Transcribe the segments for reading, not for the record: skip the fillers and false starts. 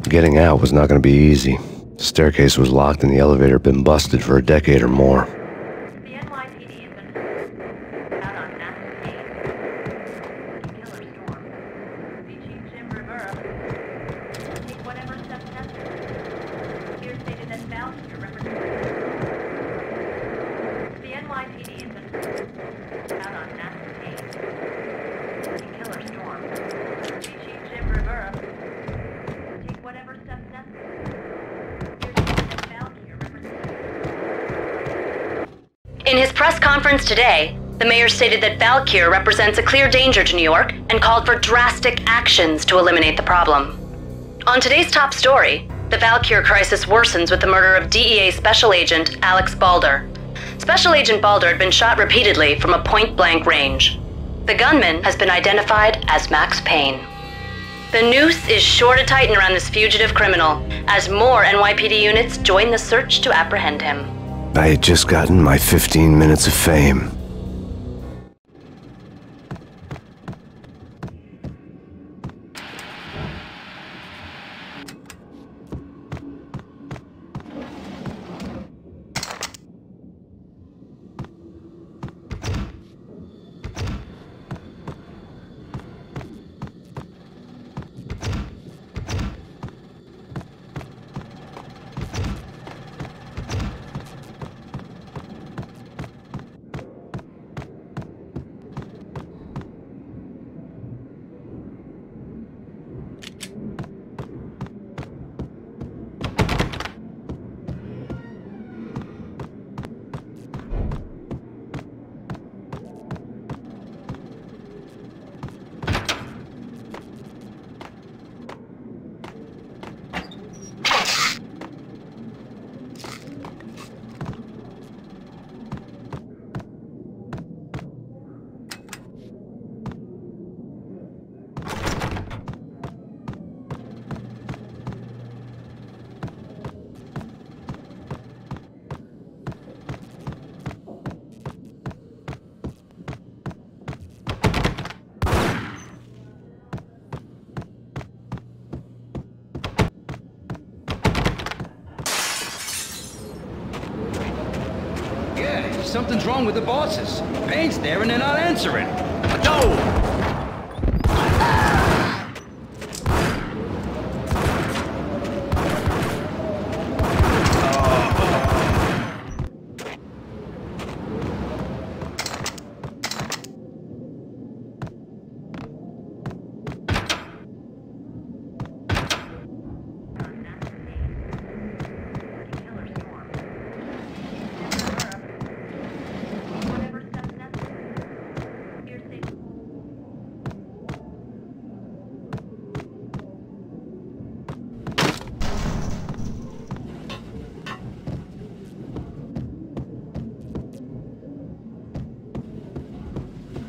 Getting out was not going to be easy. The staircase was locked and the elevator had been busted for a decade or more. The NYPD has been out on Max Payne. Killer storm. The Chief Jim Rivera. Take whatever steps necessary. Here stated that Valkyrie represents. The NYPD has been out on Max Payne. Killer storm. The Chief Jim Rivera. Take whatever steps necessary. In his press conference today, the mayor stated that Valkyrie represents a clear danger to New York and called for drastic actions to eliminate the problem. On today's top story, the Valkyrie crisis worsens with the murder of DEA Special Agent Alex Balder. Special Agent Balder had been shot repeatedly from a point-blank range. The gunman has been identified as Max Payne. The noose is sure to tighten around this fugitive criminal as more NYPD units join the search to apprehend him. I had just gotten my 15 minutes of fame. Something's wrong with the bosses. Payne's there and they're not answering. No!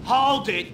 Hold it!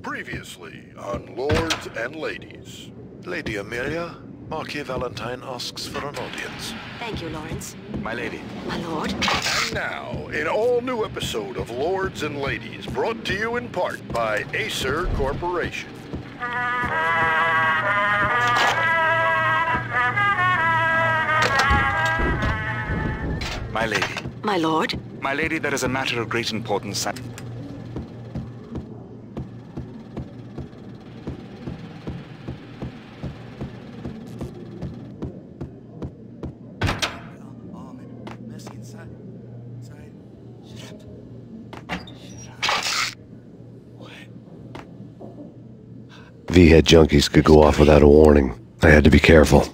Previously on Lords and Ladies. Lady Amelia, Marquis Valentine asks for an audience. Thank you, Lawrence. My lady. My lord. And now, an all-new episode of Lords and Ladies, brought to you in part by Acer Corporation. My lady. My lord. My lady, there is a matter of great importance. V-head junkies could go off without a warning. I had to be careful.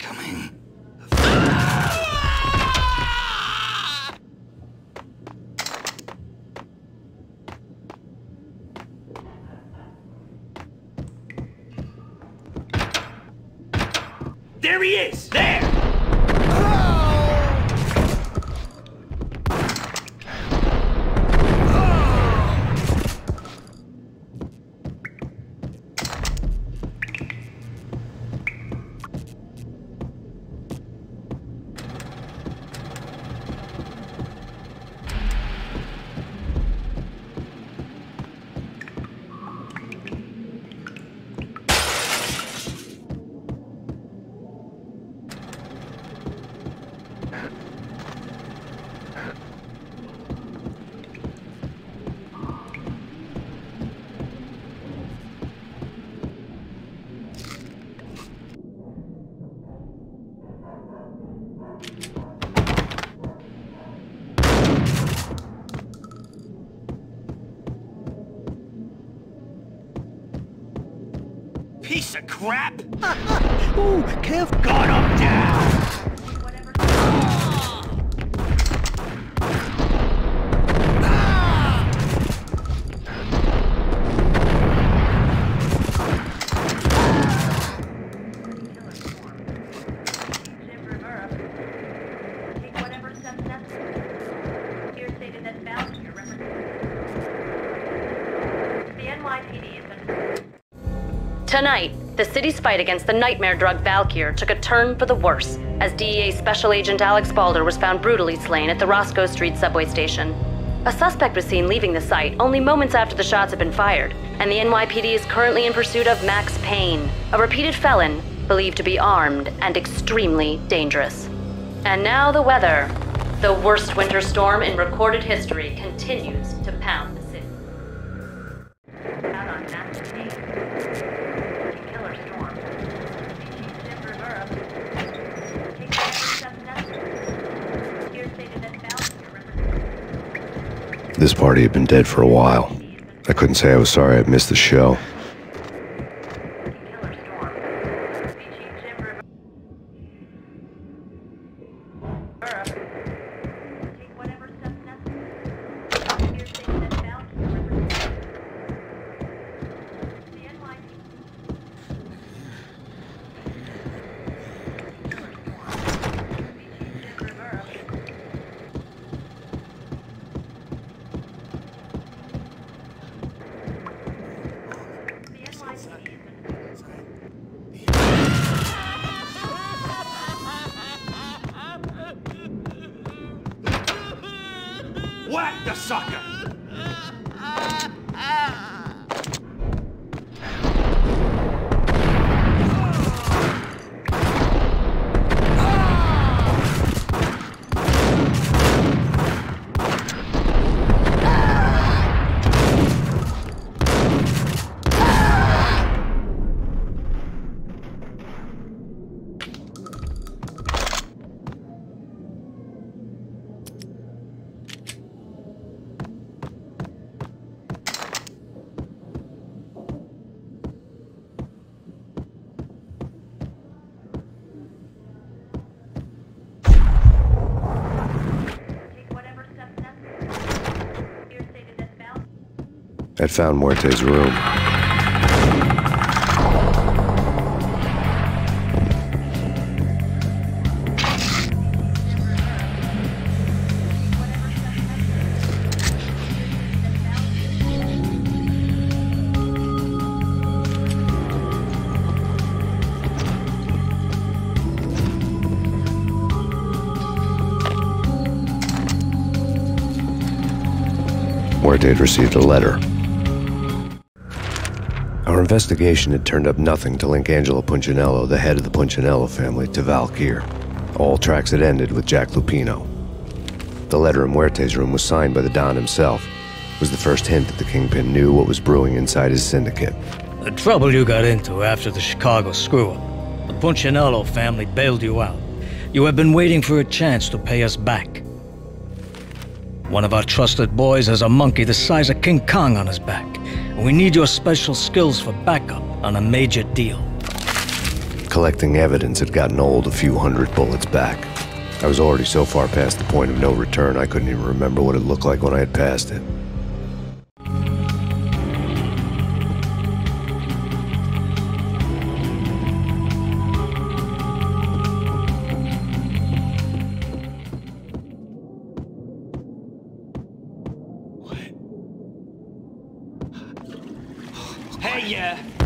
There he is! There! Piece of crap! Ooh, careful! Got him down! Tonight, the city's fight against the nightmare drug Valkyr took a turn for the worse as DEA Special Agent Alex Balder was found brutally slain at the Roscoe Street subway station. A suspect was seen leaving the site only moments after the shots had been fired, and the NYPD is currently in pursuit of Max Payne, a repeated felon believed to be armed and extremely dangerous. And now the weather. The worst winter storm in recorded history continues to pound the city. Out on Max Payne. Killer storm. This party had been dead for a while. I couldn't say I was sorry I'd missed the show. Whack the sucker! I'd found Muerte's room. Muerte had received a letter. Our investigation had turned up nothing to link Angelo Punchinello, the head of the Punchinello family, to Valkyr. All tracks had ended with Jack Lupino. The letter in Muerte's room was signed by the Don himself. It was the first hint that the Kingpin knew what was brewing inside his syndicate. The trouble you got into after the Chicago screw-up. The Punchinello family bailed you out. You have been waiting for a chance to pay us back. One of our trusted boys has a monkey the size of King Kong on his back. We need your special skills for backup on a major deal. Collecting evidence had gotten old a few hundred bullets back. I was already so far past the point of no return I couldn't even remember what it looked like when I had passed it. get ya!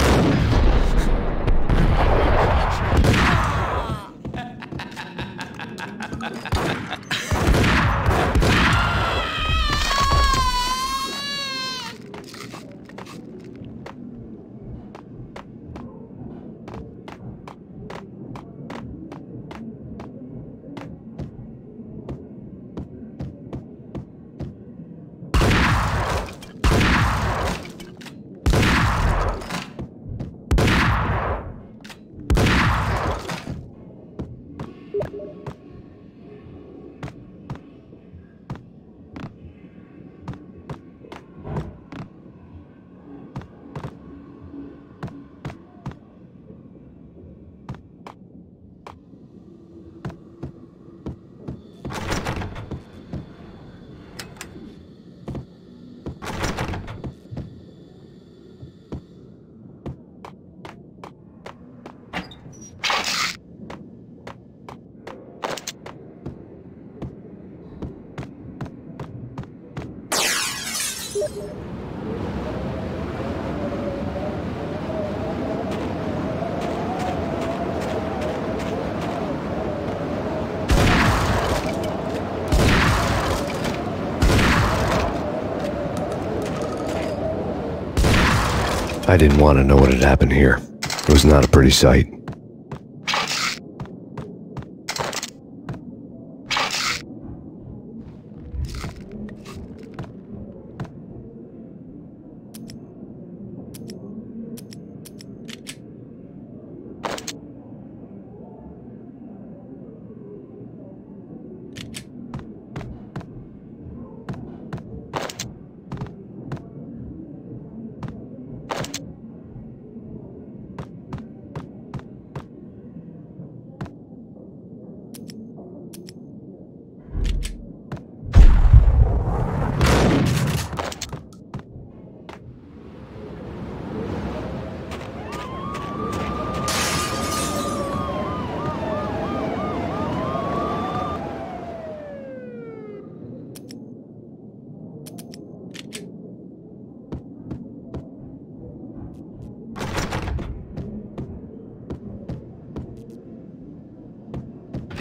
I didn't want to know what had happened here. It was not a pretty sight.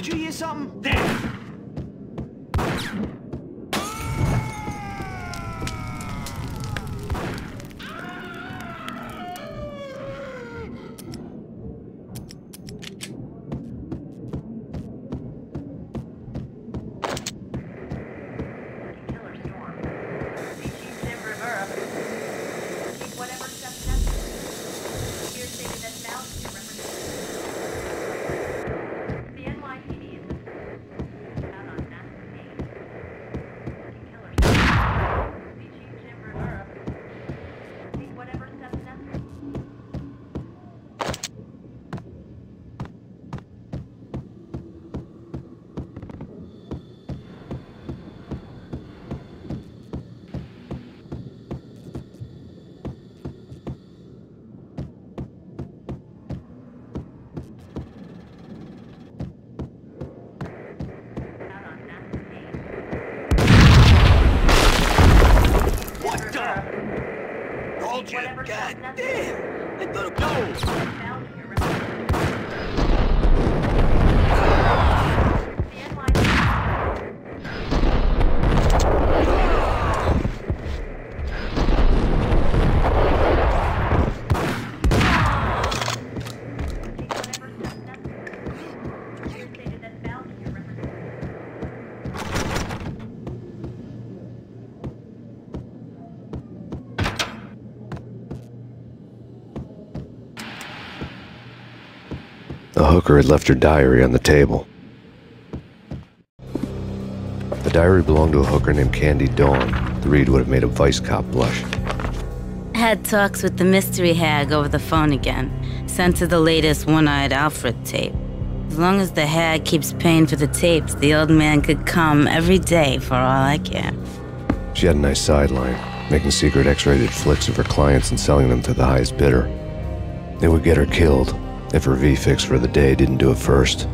Did you hear something? There! God damn! I thought The hooker had left her diary on the table. The diary belonged to a hooker named Candy Dawn. The read would have made a vice cop blush. Had talks with the mystery hag over the phone again. Sent her the latest One-Eyed Alfred tape. As long as the hag keeps paying for the tapes, the old man could come every day for all I care. She had a nice sideline, making secret X-rated flicks of her clients and selling them to the highest bidder. It would get her killed if her V-fix for the day didn't do it first.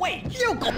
Wait, you go.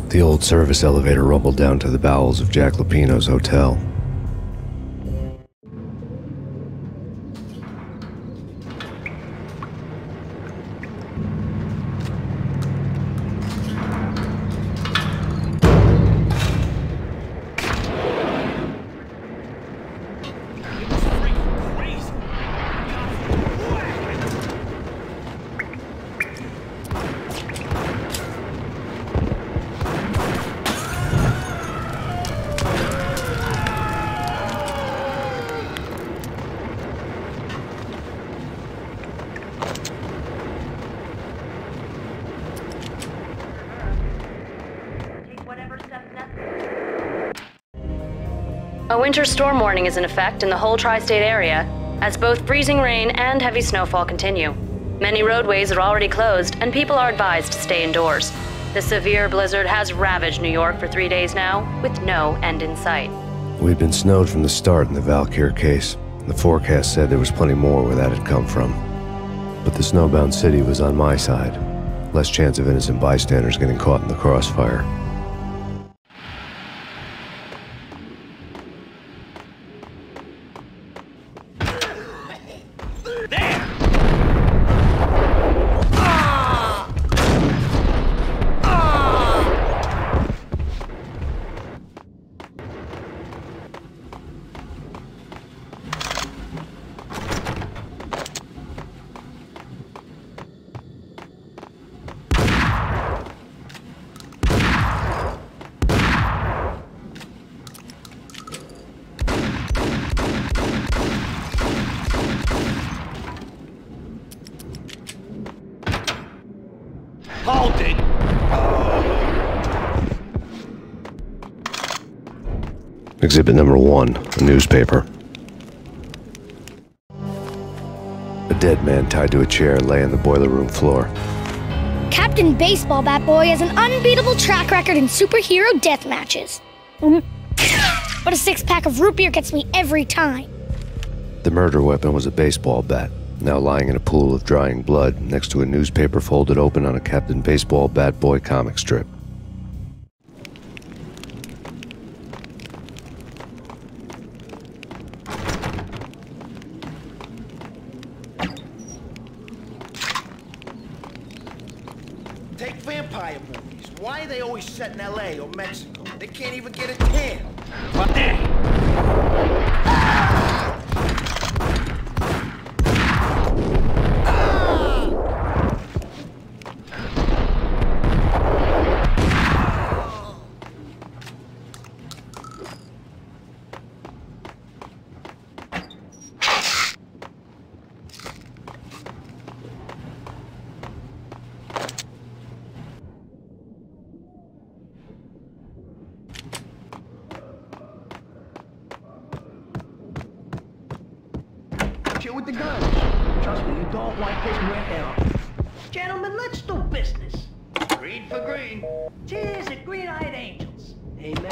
The old service elevator rumbled down to the bowels of Jack Lupino's hotel. A winter storm warning is in effect in the whole tri-state area, as both freezing rain and heavy snowfall continue. Many roadways are already closed, and people are advised to stay indoors. The severe blizzard has ravaged New York for 3 days now, with no end in sight. We'd been snowed from the start in the Valkyr case. The forecast said there was plenty more where that had come from. But the snowbound city was on my side. Less chance of innocent bystanders getting caught in the crossfire. Hold it! Exhibit number 1, a newspaper. A dead man tied to a chair lay on the boiler room floor. Captain Baseball Bat Boy has an unbeatable track record in superhero death matches. But a 6-pack of root beer gets me every time. The murder weapon was a baseball bat, now lying in a pool of drying blood next to a newspaper folded open on a Captain Baseball Bat Boy comic strip. Take vampire movies. Why are they always set in LA or Mexico? They can't even get a tan. What the? Chill with the guns. Trust me, you don't want this went down. Gentlemen, let's do business. Green for green. Cheers at green-eyed angels. Amen.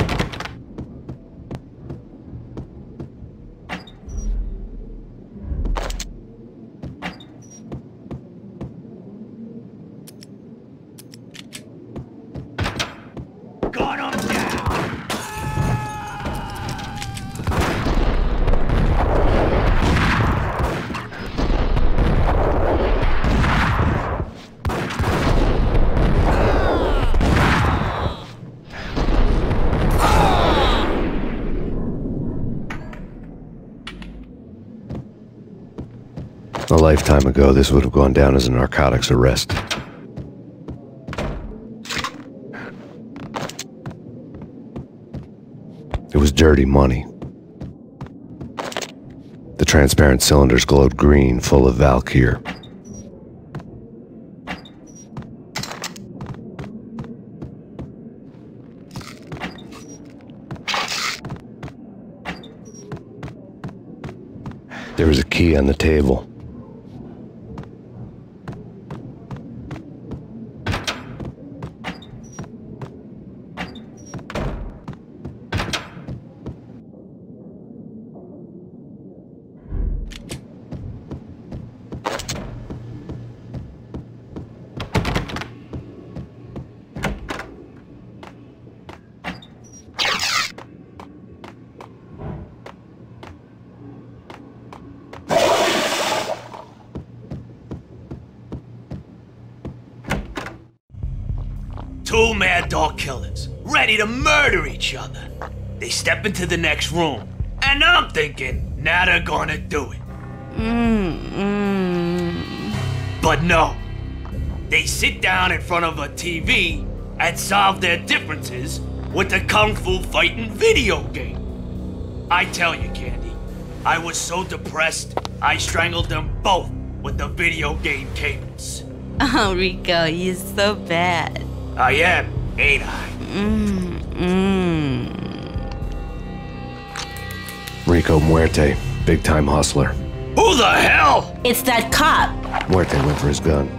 Gun 'em down! A lifetime ago, this would have gone down as a narcotics arrest. It was dirty money. The transparent cylinders glowed green, full of Valkyr. There was a key on the table. Two mad dog killers, ready to murder each other. They step into the next room, and I'm thinking, now they're gonna do it. But no. They sit down in front of a TV and solve their differences with the kung fu fighting video game. I tell you, Candy, I was so depressed, I strangled them both with the video game cables. Oh, Rico, you're so bad. I am, ain't I? Rico Muerte, big-time hustler. Who the hell? It's that cop. Muerte went for his gun.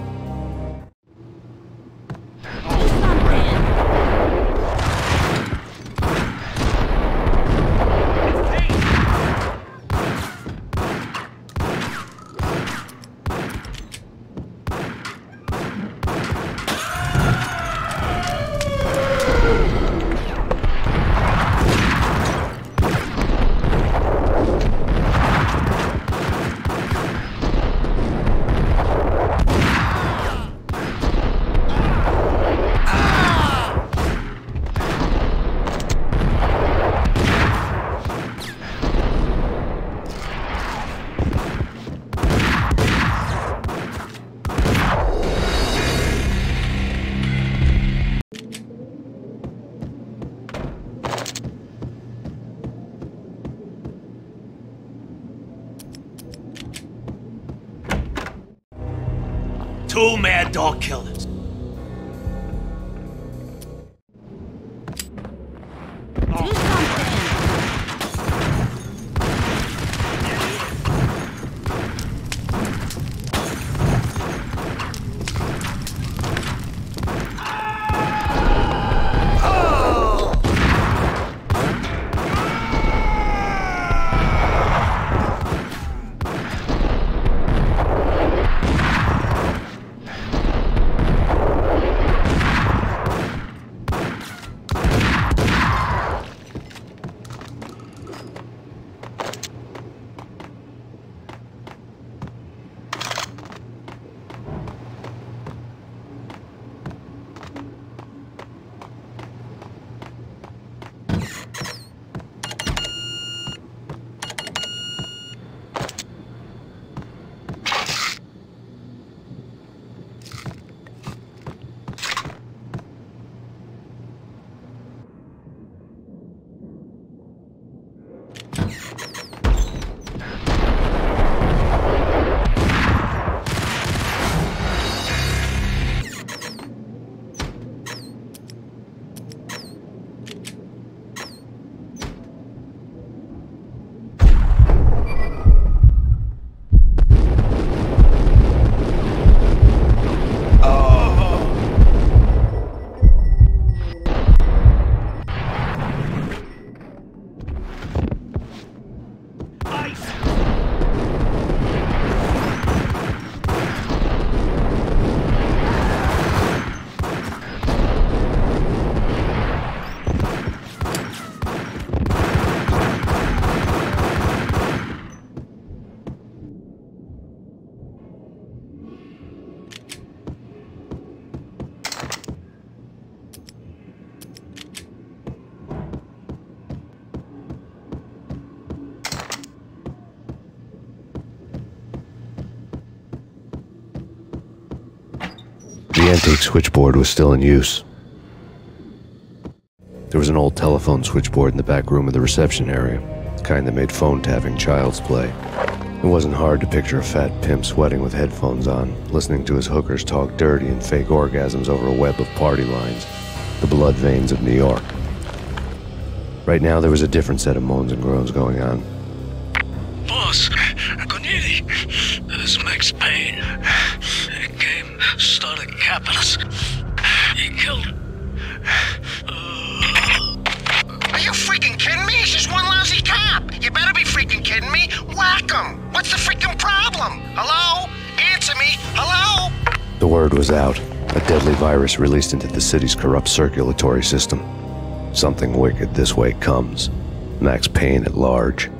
Two mad dog killers. antique switchboard was still in use. There was an old telephone switchboard in the back room of the reception area, the kind that made phone tapping child's play. It wasn't hard to picture a fat pimp sweating with headphones on, listening to his hookers talk dirty and fake orgasms over a web of party lines, the blood veins of New York. Right now, there was a different set of moans and groans going on. Boss, Cornelia, this is Max Payne. He came, started capping us. He killed... Are you freaking kidding me? He's just one lousy cop. You better be freaking kidding me. Whack him. What's the freaking problem? Hello? Answer me. Hello? The word was out. A deadly virus released into the city's corrupt circulatory system. Something wicked this way comes. Max Payne at large.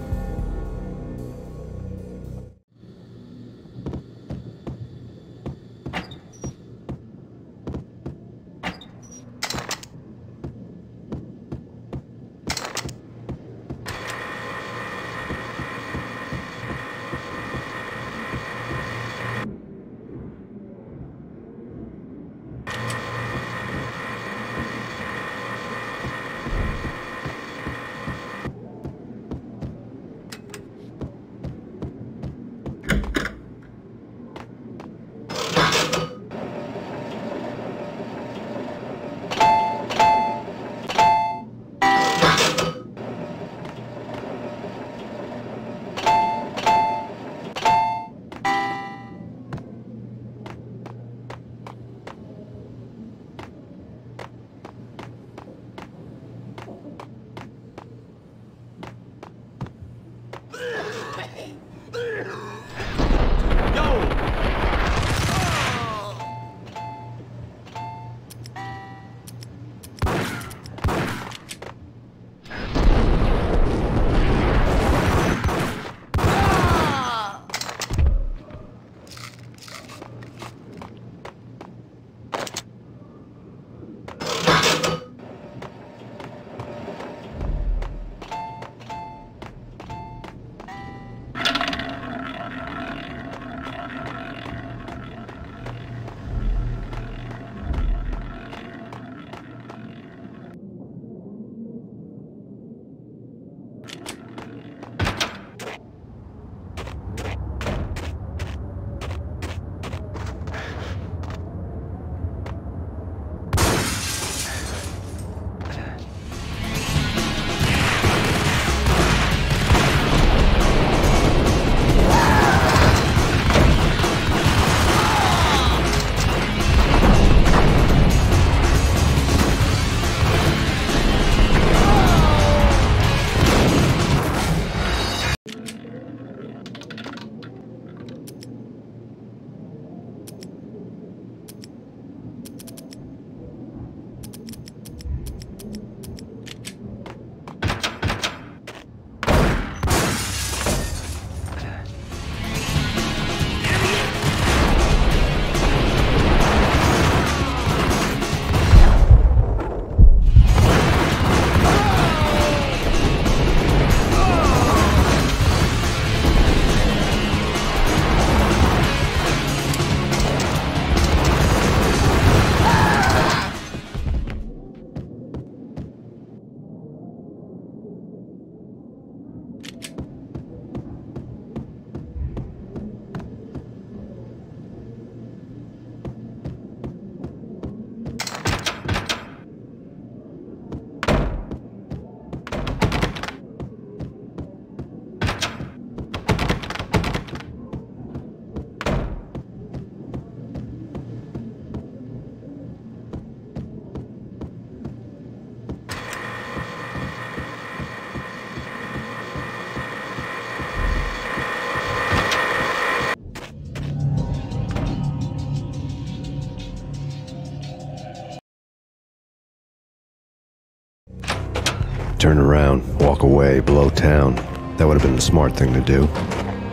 Turn around, walk away, blow town. That would have been the smart thing to do.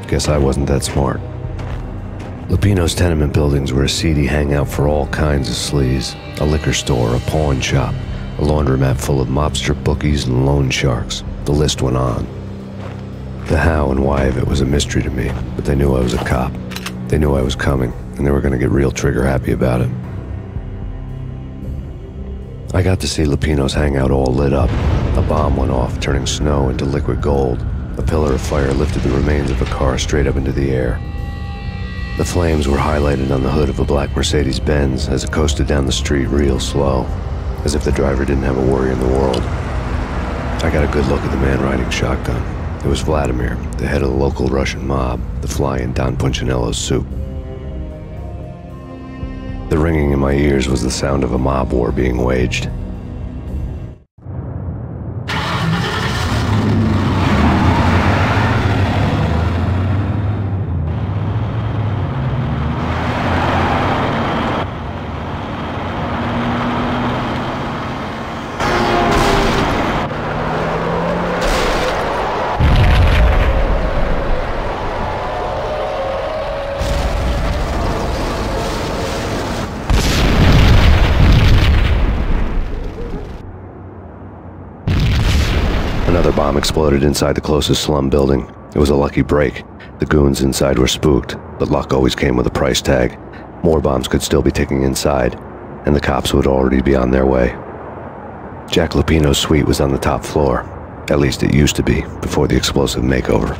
Guess I wasn't that smart. Lupino's tenement buildings were a seedy hangout for all kinds of sleaze. A liquor store, a pawn shop, a laundromat full of mobster bookies and loan sharks. The list went on. The how and why of it was a mystery to me, but they knew I was a cop. They knew I was coming, and they were going to get real trigger happy about it. I got to see Lupino's hangout all lit up. A bomb went off, turning snow into liquid gold. A pillar of fire lifted the remains of a car straight up into the air. The flames were highlighted on the hood of a black Mercedes-Benz as it coasted down the street real slow, as if the driver didn't have a worry in the world. I got a good look at the man riding shotgun. It was Vladimir, the head of the local Russian mob, the fly in Don Punchinello's soup. The ringing in my ears was the sound of a mob war being waged. Another bomb exploded inside the closest slum building. It was a lucky break. The goons inside were spooked, but luck always came with a price tag. More bombs could still be ticking inside, and the cops would already be on their way. Jack Lupino's suite was on the top floor. At least it used to be, before the explosive makeover.